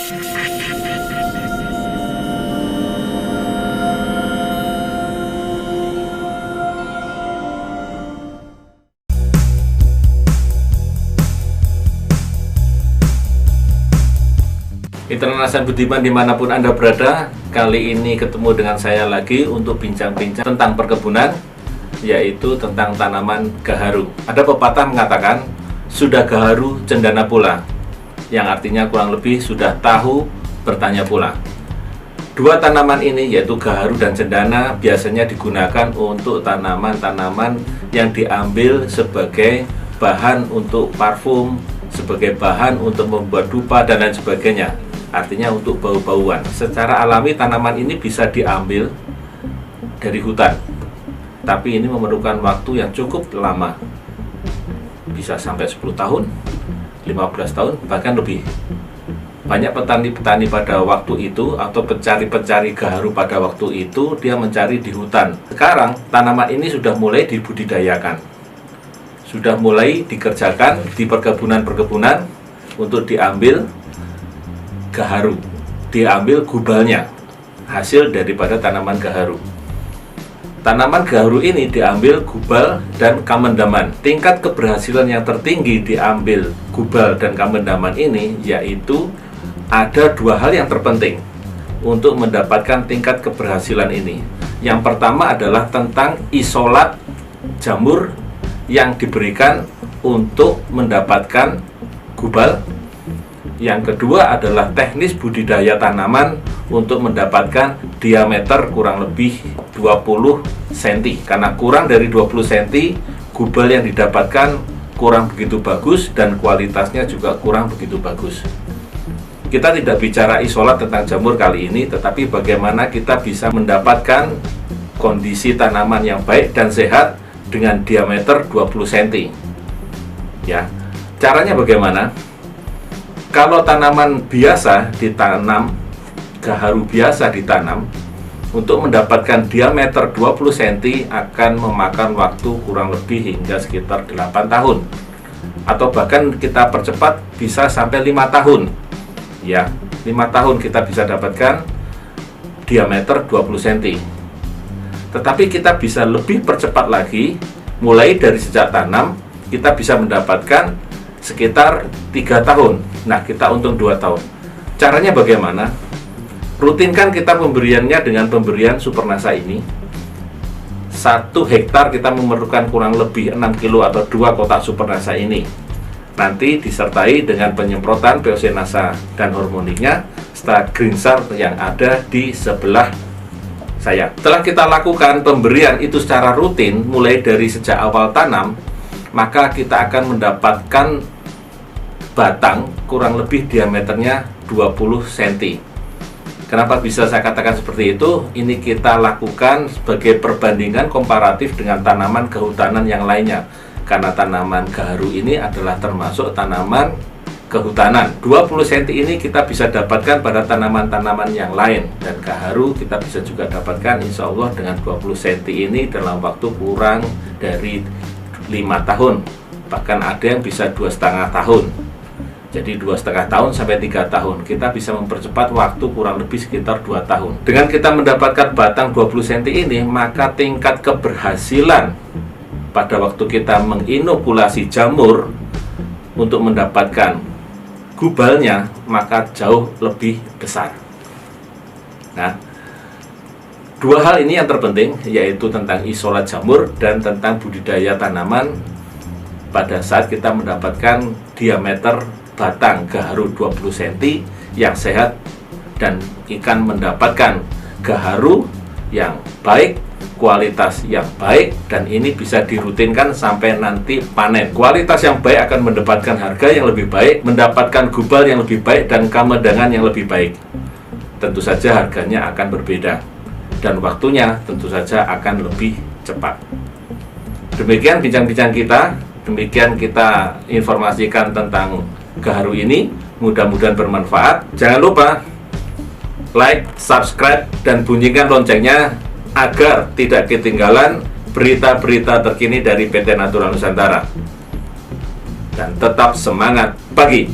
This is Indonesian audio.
Internasan Budiman dimanapun Anda berada, kali ini ketemu dengan saya lagi untuk bincang-bincang tentang perkebunan, yaitu tentang tanaman gaharu. Ada pepatah mengatakan, sudah gaharu cendana pula, yang artinya kurang lebih sudah tahu bertanya pula. Dua tanaman ini, yaitu gaharu dan cendana, biasanya digunakan untuk tanaman-tanaman yang diambil sebagai bahan untuk parfum, sebagai bahan untuk membuat dupa, dan lain sebagainya. Artinya untuk bau-bauan. Secara alami tanaman ini bisa diambil dari hutan, tapi ini memerlukan waktu yang cukup lama, bisa sampai 10 tahun, 15 tahun, bahkan lebih. Banyak petani-petani pada waktu itu, atau pencari-pencari gaharu pada waktu itu, dia mencari di hutan. Sekarang tanaman ini sudah mulai dibudidayakan, sudah mulai dikerjakan di perkebunan-perkebunan untuk diambil gaharu, diambil gubalnya, hasil daripada tanaman gaharu. Tanaman gaharu ini diambil gubal dan kamendaman. Tingkat keberhasilan yang tertinggi diambil gubal dan kamendaman ini, yaitu ada dua hal yang terpenting untuk mendapatkan tingkat keberhasilan ini. Yang pertama adalah tentang isolat jamur yang diberikan untuk mendapatkan gubal. Yang kedua adalah teknis budidaya tanaman untuk mendapatkan diameter kurang lebih 20 cm. Karena kurang dari 20 cm, gubal yang didapatkan kurang begitu bagus dan kualitasnya juga kurang begitu bagus. Kita tidak bicara isolat tentang jamur kali ini, tetapi bagaimana kita bisa mendapatkan kondisi tanaman yang baik dan sehat dengan diameter 20 cm. Ya, caranya bagaimana? Kalau tanaman biasa ditanam, gaharu biasa ditanam, untuk mendapatkan diameter 20 cm akan memakan waktu kurang lebih hingga sekitar 8 tahun. Atau bahkan kita percepat bisa sampai 5 tahun. Ya, 5 tahun kita bisa dapatkan diameter 20 cm. Tetapi kita bisa lebih percepat lagi, mulai dari sejak tanam, kita bisa mendapatkan sekitar 3 tahun. Nah, kita untung 2 tahun. Caranya bagaimana? Rutinkan kita pemberiannya dengan pemberian Supernasa ini. 1 hektar kita memerlukan kurang lebih 6 kilo atau 2 kotak Supernasa ini. Nanti disertai dengan penyemprotan POC Nasa dan hormoniknya setelah greensar yang ada di sebelah saya. Setelah kita lakukan pemberian itu secara rutin, mulai dari sejak awal tanam, maka kita akan mendapatkan batang kurang lebih diameternya 20 cm. Kenapa bisa saya katakan seperti itu? Ini kita lakukan sebagai perbandingan komparatif dengan tanaman kehutanan yang lainnya. Karena tanaman gaharu ini adalah termasuk tanaman kehutanan. 20 cm ini kita bisa dapatkan pada tanaman-tanaman yang lain. Dan gaharu kita bisa juga dapatkan insya Allah dengan 20 cm ini dalam waktu kurang dari 5 tahun. Bahkan ada yang bisa 2,5 tahun. Jadi 2,5 tahun sampai 3 tahun. Kita bisa mempercepat waktu kurang lebih sekitar 2 tahun. Dengan kita mendapatkan batang 20 cm ini, maka tingkat keberhasilan pada waktu kita menginokulasi jamur untuk mendapatkan gubalnya, maka jauh lebih besar. Nah, dua hal ini yang terpenting, yaitu tentang isolat jamur dan tentang budidaya tanaman pada saat kita mendapatkan diameter batang gaharu 20 cm yang sehat, dan ikan mendapatkan gaharu yang baik, kualitas yang baik, dan ini bisa dirutinkan sampai nanti panen. Kualitas yang baik akan mendapatkan harga yang lebih baik, mendapatkan gubal yang lebih baik, dan kamedangan yang lebih baik. Tentu saja harganya akan berbeda, dan waktunya tentu saja akan lebih cepat. Demikian bincang-bincang kita, demikian kita informasikan tentang gaharu ini. Mudah-mudahan bermanfaat. Jangan lupa like, subscribe, dan bunyikan loncengnya agar tidak ketinggalan berita-berita terkini dari PT Natura Nusantara. Dan tetap semangat pagi.